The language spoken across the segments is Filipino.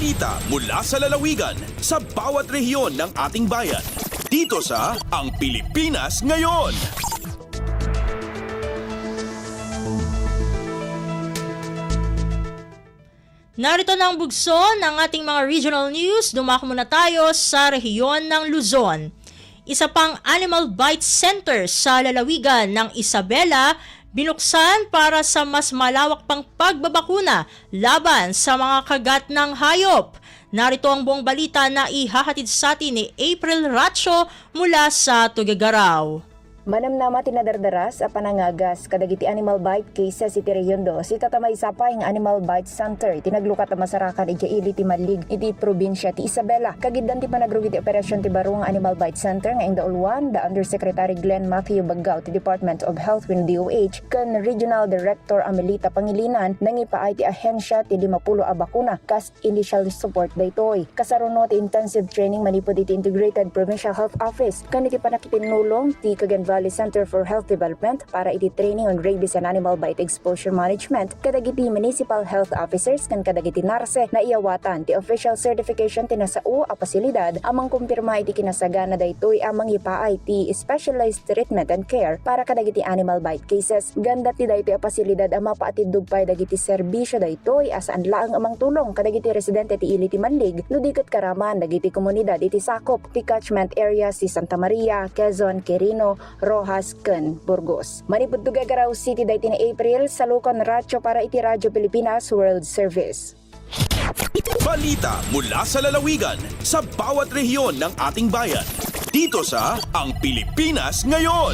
Balita mula sa lalawigan sa bawat rehiyon ng ating bayan. Dito sa Ang Pilipinas Ngayon. Narito na ang bugso ng ating mga regional news. Dumako muna tayo sa rehiyon ng Luzon. Isa pang Animal Bite Center sa lalawigan ng Isabela binuksan para sa mas malawak pang pagbabakuna laban sa mga kagat ng hayop. Narito ang buong balita na ihahatid sa atin ni April Racho mula sa Tuguegarao. Manamnama tinadardaras a panangagas kadagiti animal bite cases iti rehiyon do si tatamay sapay ng Animal Bite Center tinaglukat a masarakan iti ili ti Malig iti probinsya ti Isabela. Kagiddan ti panagrugit ti operasyon ti barong Animal Bite Center nga ingdaulwan the Undersecretary Glenn Matthew Baggao ti Department of Health when DOH ken Regional Director Amelita Pangilinan nangipaay ti ahensya ti 50 a bakuna kas initial support daytoy. Kasaruno ti intensive training manipod iti Integrated Provincial Health Office ken iti panakitinulong ti Cagayan Valley Center for Health Development para iti training on rabies and animal bite exposure management kadagiti municipal health officers ken kadagiti narse na iyawatan ti official certification ti nasao a pasilidad amang kumpirma iti kinasagana daytoy amang ipaay ti specialized treatment and care para kadagiti animal bite cases. Ganda ti daytoy a pasilidad ang mapaatidug pay dagiti serbisyo daytoy asaan laang amang tulong kadagiti residente ti ili ti Manlig no di ket karaman dagiti komunidad iti sakop ti catchment area si Santa Maria, Quezon, Quirino, Rojas ken Burgos. Manipud Tuguegarao City dayti ni April Salukon Racho para iti Radyo Pilipinas World Service. Balita mula sa lalawigan sa bawat rehiyon ng ating bayan. Dito sa Ang Pilipinas Ngayon.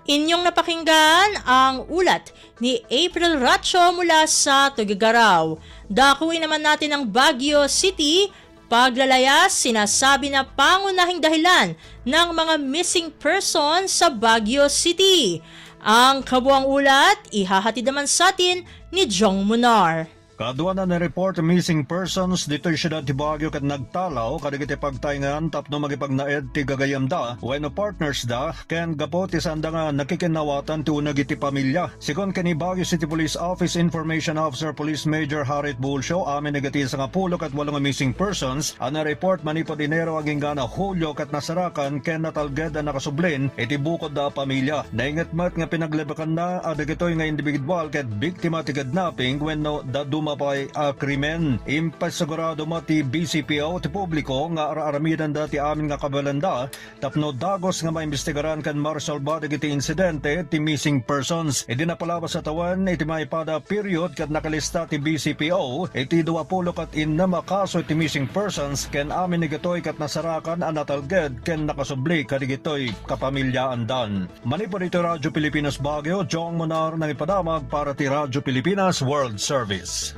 Inyong napakinggan ang ulat ni April Racho mula sa Tuguegarao. Dakuin naman natin ang Baguio City. Paglalayas, sinasabi na pangunahing dahilan ng mga missing persons sa Baguio City. Ang kabuang ulat, ihahatid naman sa atin ni Jong Munar. Kadwa na ni-report missing persons dito yung siyudad ti Baguio kat nagtalaw kadagiti pagtayngan tapno magipagnaed ti gagayam da wenno partners da ken gapo ti sanda nga nakikinawatan ti unag iti pamilya. Sigon kani Baguio City Police Office Information Officer Police Major Harit Bulsyo amin negatin sa nga pulo kat walong missing persons ang na-report manipod Enero aging gana Hulyo kat nasarakan ken natalged na nakasublin iti bukod da pamilya. Naingatmat nga pinaglebakan na adagitoy nga individual ket biktima ti kidnapping wenno da mapay krimen. Impasagurado mo ti BCPO ti publiko nga aramidan da ti amin nga kabalanda tapno dagos nga maimbestigaran kan marshal ba dagiti insidente ti missing persons. Idi napalabas sa tawan iti maipada period kat nakalista ti BCPO iti 20 kat innama kaso ti missing persons ken amin nigitoy kat nasarakan ang natalged ken nakasubli kadigitoy kapamilyaan dan. Manipod ito Radyo Pilipinas Baguio, Jong Monar nang ipadamag para ti Radyo Pilipinas World Service.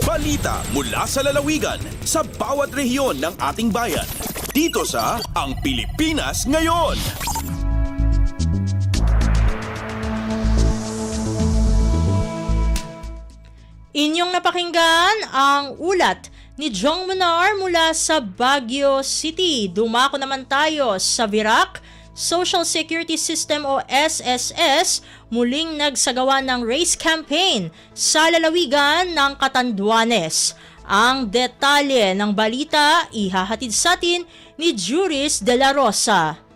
Balita mula sa lalawigan sa bawat rehiyon ng ating bayan. Dito sa Ang Pilipinas Ngayon. Inyong napakinggan ang ulat ni Jong Munar mula sa Baguio City. Dumako naman tayo sa Virac. Social Security System o SSS muling nagsagawa ng race campaign sa lalawigan ng Catanduanes. Ang detalye ng balita ihahatid sa atin ni Juris de la Rosa.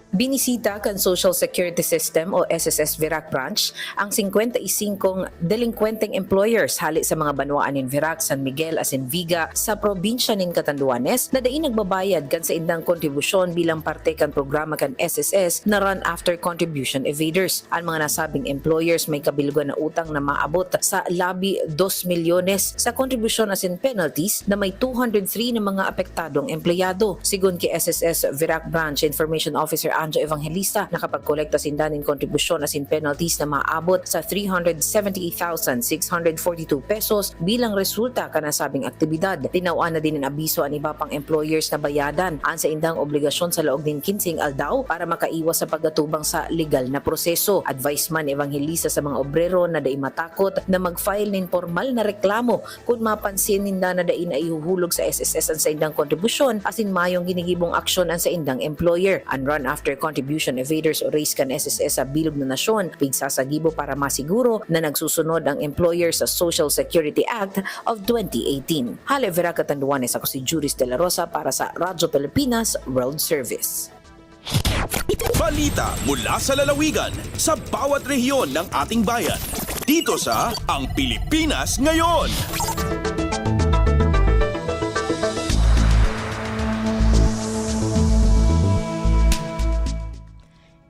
Binisita kan Social Security System o SSS Virac Branch ang 55 delinquenteng employers hali sa mga banwaan in Virac, San Miguel, Asinviga sa probinsya nin Catanduanes na dai nagbabayad kan sa indang kontribusyon bilang parte kan programa kan SSS na Run After Contribution Evaders. Ang mga nasabing employers may kabilgon na utang na maabot sa labi 2 milyones sa kontribusyon as in penalties na may 203 na mga apektadong empleyado. Sigun kay SSS Virac Branch Information Officer Anjo Evangelista, nakapagkolekta sindanin kontribusyon as in penalties na maabot sa 378,642 pesos bilang resulta kanasabing aktibidad. Tinawaan na din ang abiso ang iba pang employers na bayadan ang sa indang obligasyon sa laog din kinsing aldaw para makaiwas sa paggatubang sa legal na proseso. Advice man Evangelista sa mga obrero na dai matakot na mag-file nin formal na reklamo kung mapansin ninda na dai na ihuhulog sa SSS ang sa indang kontribusyon as in mayong ginigibong aksyon ang sa indang employer. Ang Run After After contribution evaders o race kan SSS sa bilog na nasyon, pigsasagibo para masiguro na nagsusunod ang employer sa Social Security Act of 2018. Hale Vera Catanduanes, ako si Juris De La Rosa para sa Radyo Pilipinas World Service. Balita mula sa lalawigan sa bawat rehiyon ng ating bayan. Dito sa Ang Pilipinas Ngayon.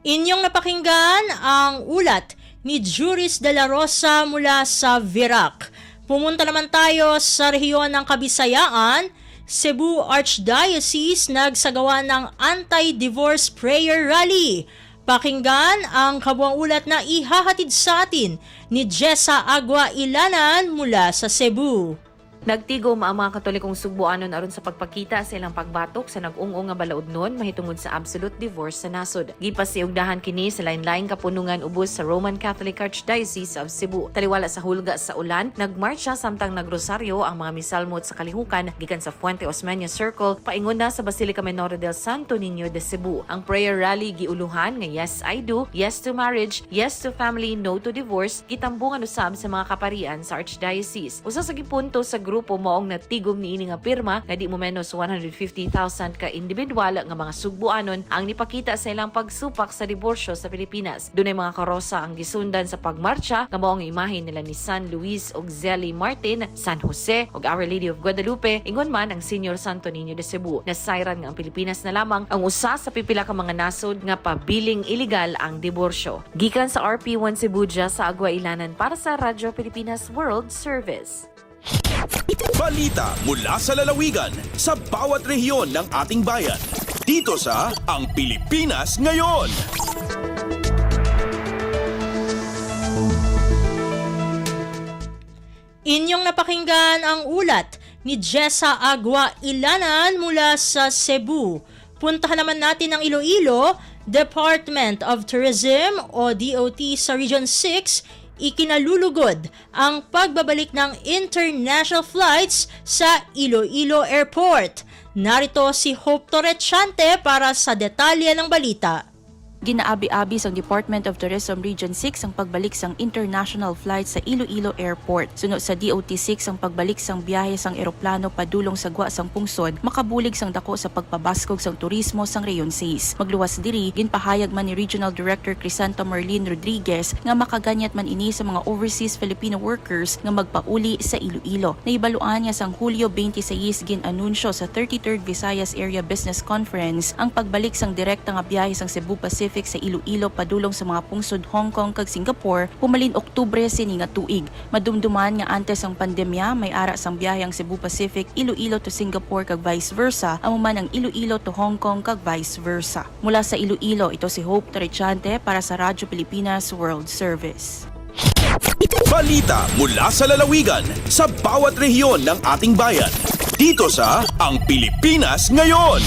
Inyong napakinggan ang ulat ni Juris De La Rosa mula sa Virac. Pumunta naman tayo sa rehiyon ng Kabisayaan. Cebu Archdiocese nagsagawa ng anti-divorce prayer rally. Pakinggan ang kabuang ulat na ihahatid sa atin ni Jessa Agua Ilanan mula sa Cebu. Nagtigom ang mga Katolikong Sugbuanon aron sa pagpakita sa ilang pagbatok sa nag-ung-ung nga balaodnon mahitungod sa absolute divorce sa nasod. Gipasiugdahan kini sa lain-laing kapunungan ubos sa Roman Catholic Archdiocese of Cebu. Taliwala sa hulga sa ulan, nagmarcha samtang nagrosaryo ang mga misalmot sa kalihukan gikan sa Fuente Osmeña Circle paingon na sa Basilica Menor del Santo Niño de Cebu. Ang prayer rally giuluhan nga Yes I Do, Yes to Marriage, Yes to Family, No to Divorce, gitambungan usab sa mga kaparian sa Archdiocese. Usa sa gipunto sa grupo moong natigom niini nga pirma nga di mo menos 150,000 ka individual nga mga Sugbuanon ang nipakita sa ilang pagsupak sa diborsyo sa Pilipinas. Dunay mga karosa ang gisundan sa pagmarcha nga mao ang imahe nila ni San Luis ug Zeli Martin, San Jose ug Our Lady of Guadalupe, ingon man ang Senior Santo Niño de Cebu. Nasayran nga ang Pilipinas na lamang ang usa sa pipila ka mga nasod nga pabiling iligal ang diborsyo. Gikan sa RP1 Cebu sa Agua Ilanan para sa Radyo Pilipinas World Service. Balita mula sa lalawigan sa bawat rehiyon ng ating bayan. Dito sa Ang Pilipinas Ngayon. Inyong napakinggan ang ulat ni Jessa Agua Ilanan mula sa Cebu. Puntahan naman natin ang Iloilo. Department of Tourism o DOT sa Region 6 ikinalulugod ang pagbabalik ng international flights sa Iloilo Airport. Narito si Hope Torrechante para sa detalye ng balita. Ginaabi-abi sang Department of Tourism Region 6 ang pagbalik sang international flight sa Iloilo Airport. Sunod sa DOT6 ang pagbalik sang biyahe sang eroplano padulong sa gwa sang pungsod, makabulig sang dako sa pagpabaskog sang turismo sang Reyon 6. Magluwas diri, ginpahayag man ni Regional Director Crisanto Marlene Rodriguez nga makaganyat man ini sa mga overseas Filipino workers nga magpauli sa Iloilo. Naibaluan niya sang Hulyo 26 gin-anunsyo sa 33rd Visayas Area Business Conference ang pagbalik sang direkta nga biyahe sang Cebu Pacific sa Iloilo padulong sa mga pungsod Hong Kong kag Singapore humalin Oktubre sini nga tuig. Madumduman nga antes ang pandemya may ara sang biyahe ang Cebu Pacific Iloilo to Singapore kag vice versa, amo man ang Iloilo to Hong Kong kag vice versa. Mula sa Iloilo, ito si Hope Torrechante para sa Radyo Pilipinas World Service. Balita mula sa lalawigan sa bawat rehiyon ng ating bayan. Dito sa Ang Pilipinas Ngayon.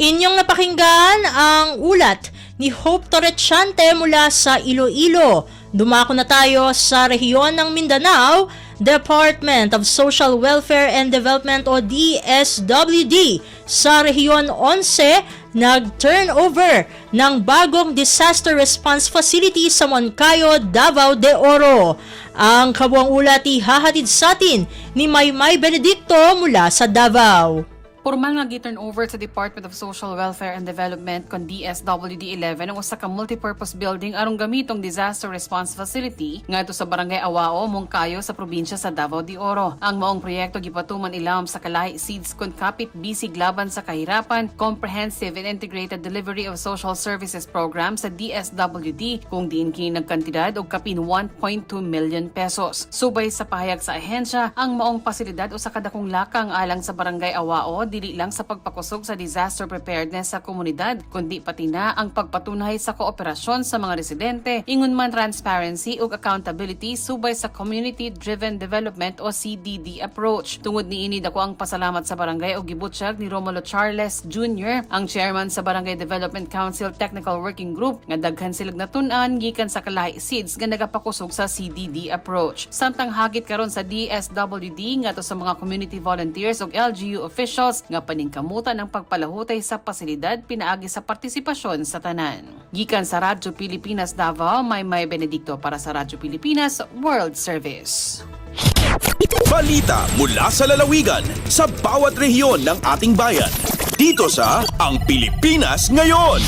Inyong napakinggan ang ulat ni Hope Torrechante mula sa Iloilo. Dumako na tayo sa rehiyon ng Mindanao. Department of Social Welfare and Development o DSWD sa rehiyon 11 nag-turnover ng bagong disaster response facility sa Moncayo, Davao de Oro. Ang kabuang ulat ihahatid sa atin ni Maymay Benedicto mula sa Davao. Formal nga gi-turn over sa Department of Social Welfare and Development kon DSWD 11 ang usa ka multipurpose building arong gamitong disaster response facility ngadto sa Barangay Awao, Moncayo sa probinsya sa Davao de Oro. Ang maong proyekto gipatuman ilawom sa Kalahi Seeds kon Kapit Bisig laban sa kahirapan, Comprehensive and Integrated Delivery of Social Services Program sa DSWD kung diin kini nagkantidad og kapin 1.2 million pesos. Subay sa pahayag sa ahensya, ang maong pasilidad usa ka dakong lakang alang sa Barangay Awao, dili lang sa pagpakusog sa disaster preparedness sa komunidad, kundi pati na ang pagpatunay sa kooperasyon sa mga residente, ingon man transparency ug accountability subay sa community-driven development o CDD approach. Tungod niini dako ang pasalamat sa barangay o gibutyag ni Romulo Charles Jr., ang chairman sa Barangay Development Council Technical Working Group, nga daghan silang natun-an gikan sa kalahi seeds nga nagapakusog sa CDD approach. Samtang hagit karon sa DSWD ngadto sa mga community volunteers ug LGU officials nga paningkamutan ang pagpalahutay sa pasilidad pinaagi sa partisipasyon sa tanan. Gikan sa Radyo Pilipinas Davao, May Benedicto para sa Radyo Pilipinas World Service. Balita mula sa lalawigan sa bawat rehiyon ng ating bayan. Dito sa Ang Pilipinas Ngayon.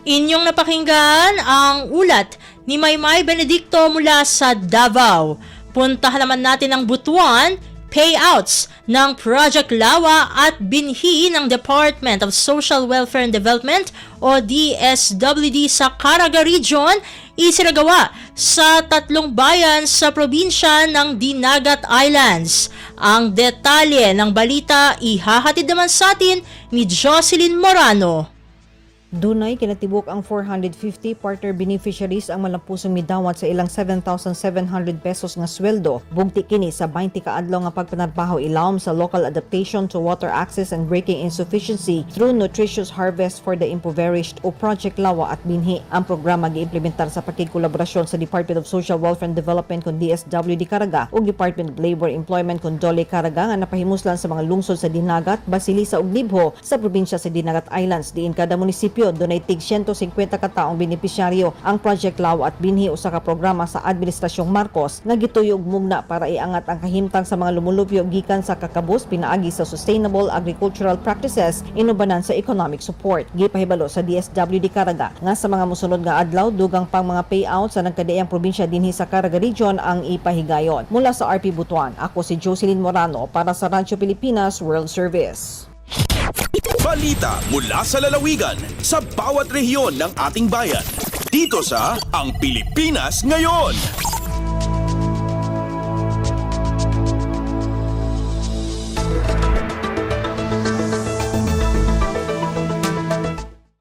Inyong napakinggan ang ulat ni Maymay Benedicto mula sa Davao. Puntahan naman natin ang Butuan, payouts ng Project Lawa at binhi ng Department of Social Welfare and Development o DSWD sa Caraga Region isinagawa sa 3 bayan sa probinsya ng Dinagat Islands. Ang detalye ng balita ihahatid naman sa atin ni Jocelyn Morano. Dunay kinatibuk ang 450 partner beneficiaries ang malampusong midawat sa ilang 7,700 pesos nga sweldo. Bugti kini sa 20 kaadlaw nga pagpanarbaho ilawom sa local adaptation to water access and breaking insufficiency through nutritious harvest for the impoverished o Project Lawa at binhi. Ang programa giimplementar sa pakikolaborasyon sa Department of Social Welfare and Development kon DSWD Caraga ug Department of Labor Employment kon Dole Caraga nga napahimuslan sa mga lungsod sa Dinagat, Basilisa ug Libho sa probinsya sa Dinagat Islands. Diin kada munisipyo dunay tig 150 ka taong benepisyaryo. Ang Project Lawa at binhi usa ka programa sa Administrasyong Marcos nga gituyo og mugna para iangat ang kahimtang sa mga lumulupyo gikan sa kakabus pinaagi sa sustainable agricultural practices inubanan sa economic support. Gipahibalo sa DSWD Caraga nga sa mga mosunod nga adlaw dugang pang mga payout sa nagkadaiyang probinsya dinhi sa Caraga Region ang ipahigayon. Mula sa RP Butuan, ako si Jocelyn Morano para sa Radyo Pilipinas World Service. Balita mula sa lalawigan sa bawat rehiyon ng ating bayan. Dito sa Ang Pilipinas Ngayon.